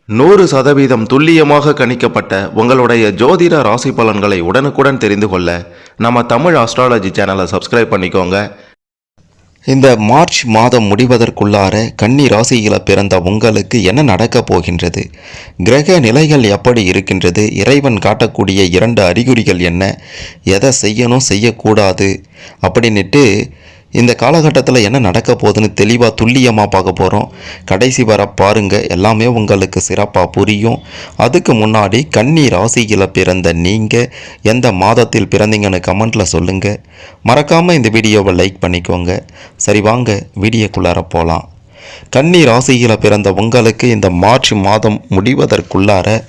100% துல்லியமாக கணிக்கப்பட்ட உங்களுடைய ஜோதிட ராசி பலன்களை உடனுக்குடன் தெரிந்து கொள்ள நம்ம தமிழ் ஆஸ்ட்ராலஜி சேனலை சப்ஸ்கிரைப் பண்ணிக்கோங்க. இந்த மார்ச் மாதம் முடிவதற்குள்ளார கன்னி ராசியில் பிறந்த உங்களுக்கு என்ன நடக்கப் போகின்றது, கிரக நிலைகள் எப்படி இருக்கின்றது, இறைவன் காட்டக்கூடிய 2 அறிகுறிகள் என்ன, எதை செய்யணும் செய்யக்கூடாது அப்படின்ட்டு இந்த காலகட்டத்தில் என்ன நடக்க போகுதுன்னு தெளிவாக துல்லியமாக பார்க்க போகிறோம். கடைசி வர பாருங்கள், எல்லாமே உங்களுக்கு சிறப்பாக புரியும். அதுக்கு முன்னாடி கன்னி ராசியில் பிறந்த நீங்கள் எந்த மாதத்தில் பிறந்தீங்கன்னு கமெண்ட்டில் சொல்லுங்கள். மறக்காமல் இந்த வீடியோவை லைக் பண்ணிக்கோங்க. சரி, வாங்க வீடியோக்குள்ளார போகலாம். கன்னி ராசியில் பிறந்த உங்களுக்கு இந்த மார்ச் மாதம் முடிவதற்குள்ளார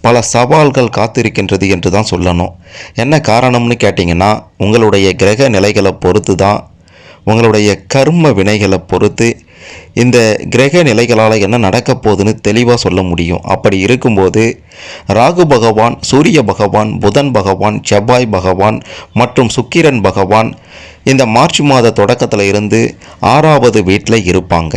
பல சவால்கள் காத்திருக்கின்றது என்று தான் சொல்லணும். என்ன காரணம்னு கேட்டிங்கன்னா, உங்களுடைய கிரக நிலைகளை பொறுத்து தான், உங்களுடைய கர்ம வினைகளை பொறுத்து இந்த கிரக நிலைகளால் என்ன நடக்க போகுதுன்னு தெளிவாக சொல்ல முடியும். அப்படி இருக்கும்போது ராகு பகவான், சூரிய பகவான், புதன் பகவான், செவ்வாய் பகவான் மற்றும் சுக்கிரன் பகவான் இந்த மார்ச் மாத தொடக்கத்தில் இருந்து 6வது வீட்டில் இருப்பாங்க.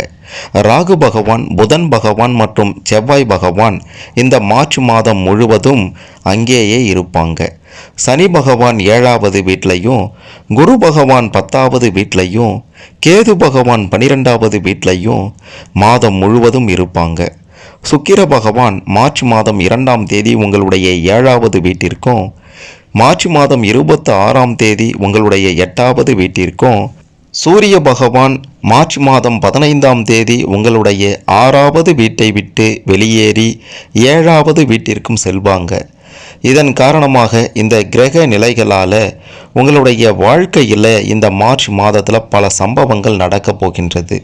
ராகு பகவான், புதன் பகவான் மற்றும் செவ்வாய் பகவான் இந்த மார்ச் மாதம் முழுவதும் அங்கேயே இருப்பாங்க. சனி பகவான் 7வது வீட்லையும், குரு பகவான் 10வது வீட்லையும், கேது பகவான் 12வது வீட்லையும் மாதம் முழுவதும் இருப்பாங்க. சுக்கிர பகவான் மார்ச் மாதம் 2ஆம் தேதி உங்களுடைய 7வது வீட்டிற்கும், மார்ச் மாதம் 26ஆம் தேதி உங்களுடைய 8வது வீட்டிற்கும், சூரிய பகவான் மார்ச் மாதம் 15ஆம் தேதி உங்களுடைய 6வது வீட்டை விட்டு வெளியேறி 7வது வீட்டிற்கும் செல்வாங்க. இதன் காரணமாக இந்த கிரக நிலைகளால் உங்களுடைய வாழ்க்கையில் இந்த மார்ச் மாதத்தில் பல சம்பவங்கள் நடக்கப் போகின்றது.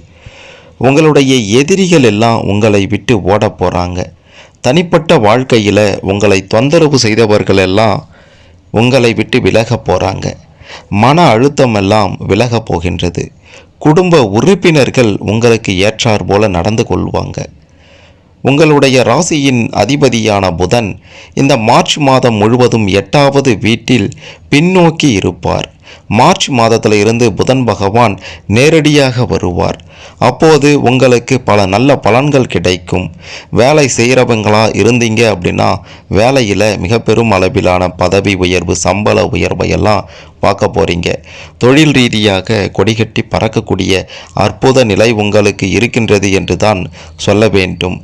உங்களுடைய எதிரிகள் எல்லாம் உங்களை விட்டு ஓட போகிறாங்க. தனிப்பட்ட வாழ்க்கையில் உங்களை தொந்தரவு செய்தவர்கள் எல்லாம் உங்களை விட்டு விலக போகிறாங்க. மன அழுத்தம் எல்லாம் விலக போகின்றது. குடும்ப உறுப்பினர்கள் உங்களுக்கு ஏற்றார் போல நடந்து கொள்வாங்க. உங்களுடைய ராசியின் அதிபதியான புதன் இந்த மார்ச் மாதம் முழுவதும் 8வது வீட்டில் பின்னோக்கி இருப்பார். மார்ச் மாதத்தில் இருந்து புதன் பகவான் நேரடியாக வருவார். அப்போது உங்களுக்கு பல நல்ல பலன்கள் கிடைக்கும். வேலை செய்கிறவங்களா இருந்தீங்க அப்படின்னா வேலையில் மிக பெரும் அளவிலான பதவி உயர்வு, சம்பள உயர்வையெல்லாம் பார்க்க போகிறீங்க. தொழில் ரீதியாக கொடிகட்டி பறக்கக்கூடிய அற்புத நிலை உங்களுக்கு இருக்கின்றது என்று தான் சொல்ல வேண்டும்.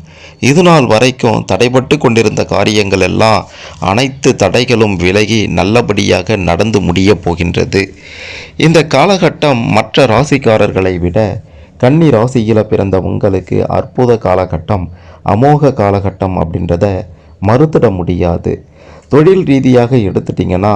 இது நாள் வரைக்கும் தடைபட்டு கொண்டிருந்த காரியங்கள் எல்லாம் அனைத்து தடைகளும் விலகி நல்லபடியாக நடந்து முடிய போகின்றது. இந்த காலகட்டம் மற்ற ராசிக்காரர்களை விட கன்னி ராசியில் பிறந்த உங்களுக்கு அற்புத காலகட்டம், அமோக காலகட்டம் அப்படின்றத மறுத்திட முடியாது. தொழில் ரீதியாக எடுத்துட்டிங்கன்னா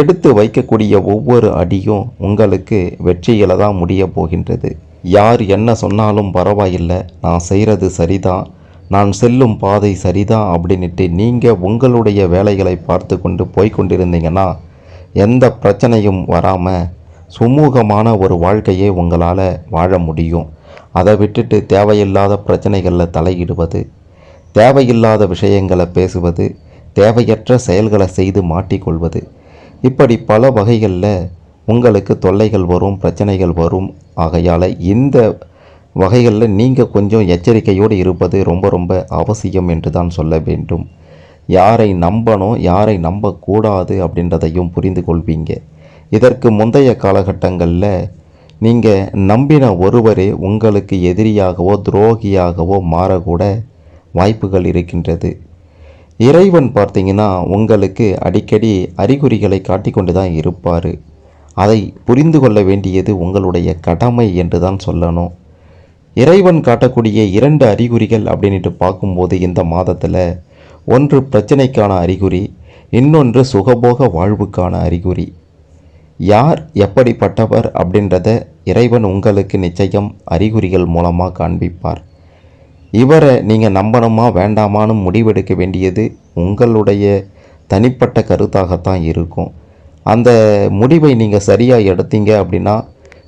எடுத்து வைக்கக்கூடிய ஒவ்வொரு அடியும் உங்களுக்கு வெற்றியில் தான் முடிய போகின்றது. யார் என்ன சொன்னாலும் பரவாயில்லை, நான் செய்கிறது சரிதான், நான் செல்லும் பாதை சரிதான் அப்படின்ட்டு நீங்கள் உங்களுடைய வேலைகளை பார்த்து கொண்டு போய்கொண்டிருந்தீங்கன்னா எந்த பிரச்சனையும் வராமல் சுமூகமான ஒரு வாழ்க்கையை உங்களால் வாழ முடியும். அதை விட்டுட்டு தேவையில்லாத பிரச்சனைகளில் தலையிடுவது, தேவையில்லாத விஷயங்களை பேசுவது, தேவையற்ற செயல்களை செய்து மாட்டிக்கொள்வது, இப்படி பல வகைகளில் உங்களுக்கு தொல்லைகள் வரும், பிரச்சனைகள் வரும். ஆகையால் இந்த வகைகளில் நீங்கள் கொஞ்சம் எச்சரிக்கையோடு இருப்பது ரொம்ப ரொம்ப அவசியம் என்று தான் சொல்ல வேண்டும். யாரை நம்பணும், யாரை நம்பக்கூடாது அப்படின்றதையும் புரிந்து கொள்வீங்க. இதற்கு முந்தைய காலகட்டங்களில் நீங்கள் நம்பின ஒருவரே உங்களுக்கு எதிரியாகவோ துரோகியாகவோ மாறக்கூட வாய்ப்புகள் இருக்கின்றது. இறைவன் பார்த்தீங்கன்னா உங்களுக்கு அடிக்கடி அறிகுறிகளை காட்டிக்கொண்டு தான் இருப்பார். அதை புரிந்து கொள்ள வேண்டியது உங்களுடைய கடமை என்று தான் சொல்லணும். இறைவன் காட்டக்கூடிய 2 அறிகுறிகள் அப்படின்ட்டு பார்க்கும்போது இந்த மாதத்தில் ஒன்று பிரச்சனைக்கான அறிகுறி, இன்னொன்று சுகபோக வாழ்வுக்கான அறிகுறி. யார் எப்படிப்பட்டவர் அப்படின்றத இறைவன் உங்களுக்கு நிச்சயம் அறிகுறிகள் மூலமாக காண்பிப்பார். இவரை நீங்கள் நம்பணுமா வேண்டாமான்னு முடிவெடுக்க வேண்டியது உங்களுடைய தனிப்பட்ட கருத்தாகத்தான் இருக்கும். அந்த முடிவை நீங்கள் சரியாக எடுத்தீங்க அப்படின்னா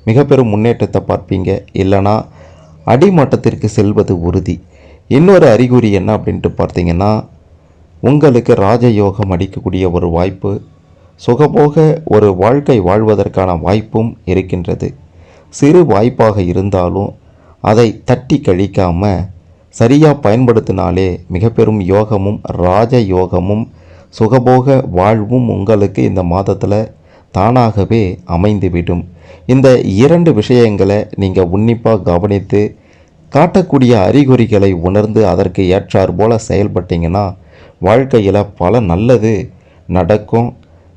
மிக பெரும் முன்னேற்றத்தை பார்ப்பீங்க. இல்லைனா அடிமட்டத்திற்கு செல்வது உறுதி. இன்னொரு அறிகுறி என்ன அப்படின்ட்டு பார்த்தீங்கன்னா, உங்களுக்கு ராஜயோகம் அடிக்கக்கூடிய ஒரு வாய்ப்பு, சுகபோக ஒரு வாழ்க்கை வாழ்வதற்கான வாய்ப்பும் இருக்கின்றது. சிறு வாய்ப்பாக இருந்தாலும் அதை தட்டி கழிக்காமல் சரியாக பயன்படுத்தினாலே மிக பெரும் யோகமும் ராஜ யோகமும் சுகபோக வாழ்வும் உங்களுக்கு இந்த மாதத்தில் தானாகவே அமைந்துவிடும். இந்த 2 விஷயங்களை நீங்கள் உன்னிப்பாக கவனித்து காட்டக்கூடிய அறிகுறிகளை உணர்ந்து அதற்கு ஏற்றார் போல செயல்பட்டீங்கன்னா வாழ்க்கையில் பல நல்லது நடக்கும்.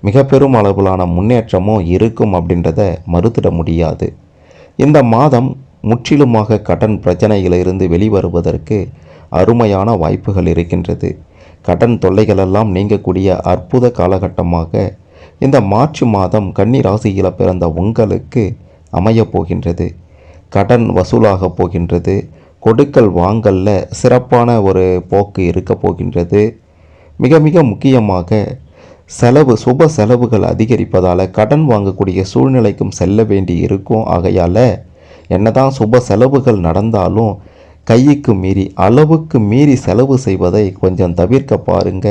மிக பெரும் அளவிலான முன்னேற்றமும் இருக்கும் அப்படின்றத மறுத்திட முடியாது. இந்த மாதம் முற்றிலுமாக கடன் பிரச்சனைகளிலிருந்து வெளிவருவதற்கு அருமையான வாய்ப்புகள் இருக்கின்றது. கடன் தொல்லைகளெல்லாம் நீங்கக்கூடிய அற்புத காலகட்டமாக இந்த மார்ச் மாதம் கன்னி ராசியில் பிறந்த உங்களுக்கு அமையப் போகின்றது. கடன் வசூலாக போகின்றது. கொடுக்கல் வாங்கல்ல சிறப்பான ஒரு போக்கு இருக்க போகின்றது. மிக மிக முக்கியமாக சுப செலவுகள் அதிகரிப்பதால் கடன் வாங்கக்கூடிய சூழ்நிலைக்கும் செல்ல வேண்டி இருக்கும். ஆகையால் என்னதான் சுப செலவுகள் நடந்தாலும் கைக்கு மீறி அளவுக்கு மீறி செலவு செய்வதை கொஞ்சம் தவிர்க்க பாருங்க.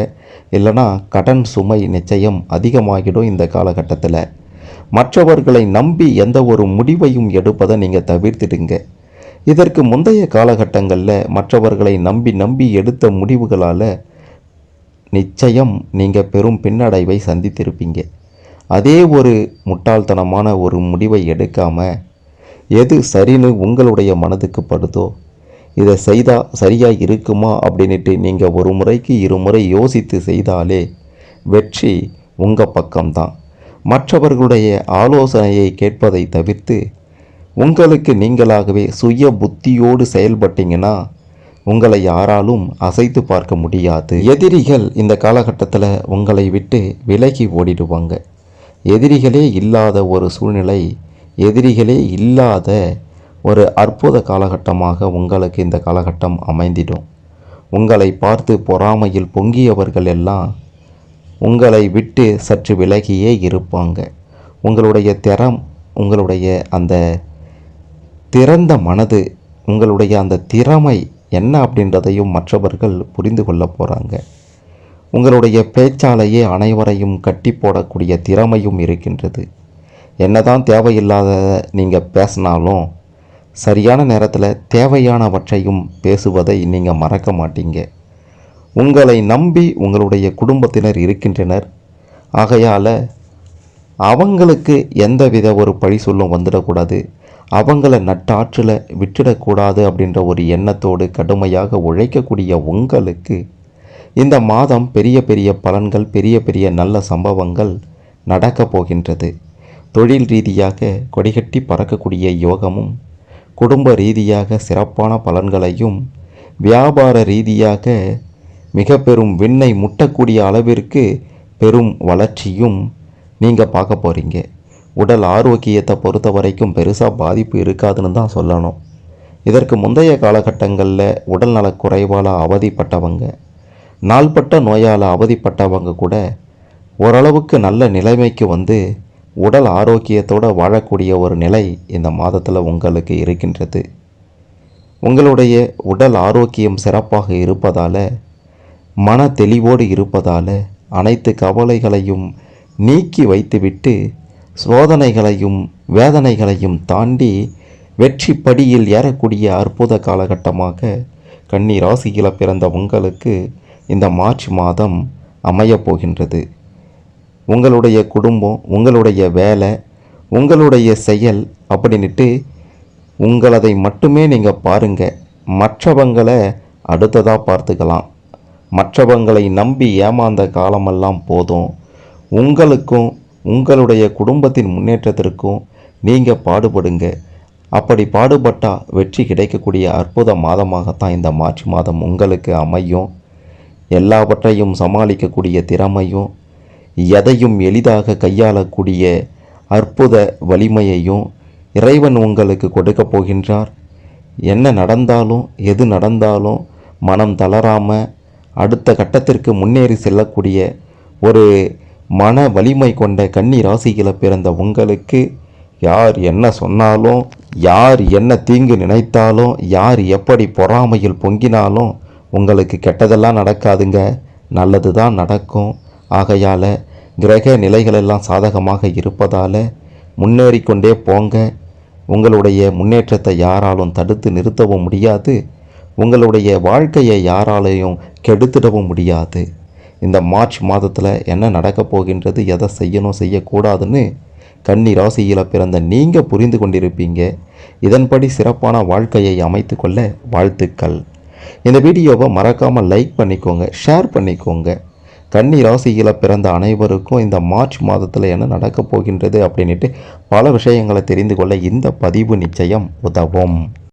இல்லைனா கடன் சுமை நிச்சயம் அதிகமாகிடும். இந்த காலகட்டத்தில் மற்றவர்களை நம்பி எந்த ஒரு முடிவையும் எடுப்பதை நீங்கள் தவிர்த்திடுங்க. இதற்கு முந்தைய காலகட்டங்களில் மற்றவர்களை நம்பி எடுத்த முடிவுகளால் நிச்சயம் நீங்கள் பெரும் பின்னடைவை சந்தித்திருப்பீங்க. அதே ஒரு முட்டாள்தனமான ஒரு முடிவை எடுக்காமல் எது சரின்னு உங்களுடைய மனதுக்கு படுதோ இதை செய்தால் சரியாக இருக்குமா அப்படின்ட்டு நீங்கள் ஒரு முறைக்கு 2 முறை யோசித்து செய்தாலே வெற்றி உங்கள் பக்கம்தான். மற்றவர்களுடைய ஆலோசனையை கேட்பதை தவிர்த்து உங்களுக்கு நீங்களாகவே சுய புத்தியோடு செயல்பட்டீங்கன்னா உங்களை யாராலும் அசைத்து பார்க்க முடியாது. எதிரிகள் இந்த காலகட்டத்தில் உங்களை விட்டு விலகி ஓடிடுவாங்க. எதிரிகளே இல்லாத ஒரு சூழ்நிலை, எதிரிகளே இல்லாத ஒரு அற்புத காலகட்டமாக உங்களுக்கு இந்த காலகட்டம் அமைந்திடும். உங்களை பார்த்து பொறாமையில் பொங்கியவர்கள் எல்லாம் உங்களை விட்டு சற்று விலகியே இருப்பாங்க. உங்களுடைய உங்களுடைய அந்த திறந்த மனது, உங்களுடைய அந்த திறமை என்ன அப்படின்றதையும் மற்றவர்கள் புரிந்து கொள்ள போகிறாங்க. உங்களுடைய பேச்சாலேயே அனைவரையும் கட்டி போடக்கூடிய திறமையும் இருக்கின்றது. என்னதான் தேவையில்லாத நீங்கள் பேசினாலும் சரியான நேரத்தில் தேவையானவற்றையும் பேசுவதை நீங்கள் மறக்க மாட்டீங்க. உங்களை நம்பி உங்களுடைய குடும்பத்தினர் இருக்கின்றனர். ஆகையால் அவங்களுக்கு எந்தவித ஒரு பழி சொல்லும் வந்துடக்கூடாது, அவங்கள நட்டாற்றில் விட்டுடக்கூடாது அப்படின்ற ஒரு எண்ணத்தோடு கடுமையாக உழைக்கக்கூடிய உங்களுக்கு இந்த மாதம் பெரிய பெரிய பலன்கள், பெரிய பெரிய நல்ல சம்பவங்கள் நடக்கப் போகின்றது. தொழில் ரீதியாக கொடிகட்டி பறக்கக்கூடிய யோகமும், குடும்ப ரீதியாக சிறப்பான பலன்களையும், வியாபார ரீதியாக மிக பெரும் விண்ணை முட்டக்கூடிய அளவிற்கு பெரும் வளர்ச்சியும் நீங்கள் பார்க்க போகிறீங்க. உடல் ஆரோக்கியத்தை பொறுத்த வரைக்கும் பெருசாக பாதிப்பு இருக்காதுன்னு தான் சொல்லணும். இதற்கு முந்தைய காலகட்டங்களில் உடல் நலக்குறைவால் அவதிப்பட்டவங்க, நாள்பட்ட நோயால் அவதிப்பட்டவங்க கூட ஓரளவுக்கு நல்ல நிலைமைக்கு வந்து உடல் ஆரோக்கியத்தோடு வாழக்கூடிய ஒரு நிலை இந்த மாதத்தில் உங்களுக்கு இருக்கின்றது. உங்களுடைய உடல் ஆரோக்கியம் சிறப்பாக இருப்பதால், மன தெளிவோடு இருப்பதால் அனைத்து கவலைகளையும் நீக்கி வைத்துவிட்டு சோதனைகளையும் வேதனைகளையும் தாண்டி வெற்றி படியில் ஏறக்கூடிய அற்புத காலகட்டமாக கன்னி ராசியில் பிறந்த உங்களுக்கு இந்த மார்ச் மாதம் அமையப் போகின்றது. உங்களுடைய குடும்பம், உங்களுடைய வேலை, உங்களுடைய செயல் அப்படின்ட்டு உங்களதை மட்டுமே நீங்கள் பாருங்கள். மற்றவங்களை அடுத்ததாக பார்த்துக்கலாம். மற்றவங்களை நம்பி ஏமாந்த காலமெல்லாம் போதும். உங்களுக்கும் உங்களுடைய குடும்பத்தின் முன்னேற்றத்திற்கும் நீங்கள் பாடுபடுங்க. அப்படி பாடுபட்டால் வெற்றி கிடைக்கக்கூடிய அற்புத மாதமாகத்தான் இந்த மார்ச் மாதம் உங்களுக்கு அமையும். எல்லாவற்றையும் சமாளிக்கக்கூடிய திறமையும், எதையும் எளிதாக கையாளக்கூடிய அற்புத வலிமையையும் இறைவன் உங்களுக்கு கொடுக்க போகின்றார். என்ன நடந்தாலும் எது நடந்தாலும் மனம் தளராமல் அடுத்த கட்டத்திற்கு முன்னேறி செல்லக்கூடிய ஒரு மன வலிமை கொண்ட கன்னி ராசியில் பிறந்த உங்களுக்கு யார் என்ன சொன்னாலும், யார் என்ன தீங்கு நினைத்தாலும், யார் எப்படி பொறாமையில் பொங்கினாலும் உங்களுக்கு கெட்டதெல்லாம் நடக்காதுங்க, நல்லது தான் நடக்கும். ஆகையால் கிரக நிலைகளெல்லாம் சாதகமாக இருப்பதால் முன்னேறிக்கொண்டே போங்க. உங்களுடைய முன்னேற்றத்தை யாராலும் தடுத்து நிறுத்தவும் முடியாது. உங்களுடைய வாழ்க்கையை யாராலையும் கெடுத்துடவும் முடியாது. இந்த மார்ச் மாதத்தில் என்ன நடக்கப் போகின்றது, எதை செய்யணும் செய்யக்கூடாதுன்னு கன்னி ராசியில் பிறந்த நீங்கள் புரிந்து கொண்டிருப்பீங்க. இதன்படி சிறப்பான வாழ்க்கையை அமைத்து கொள்ள வாழ்த்துக்கள். இந்த வீடியோவை மறக்காமல் லைக் பண்ணிக்கோங்க, ஷேர் பண்ணிக்கோங்க. கன்னி ராசியில் பிறந்த அனைவருக்கும் இந்த மார்ச் மாதத்தில் என்ன நடக்கப் போகின்றது அப்படின்ட்டு பல விஷயங்களை தெரிந்து கொள்ள இந்த பதிவு நிச்சயம் உதவும்.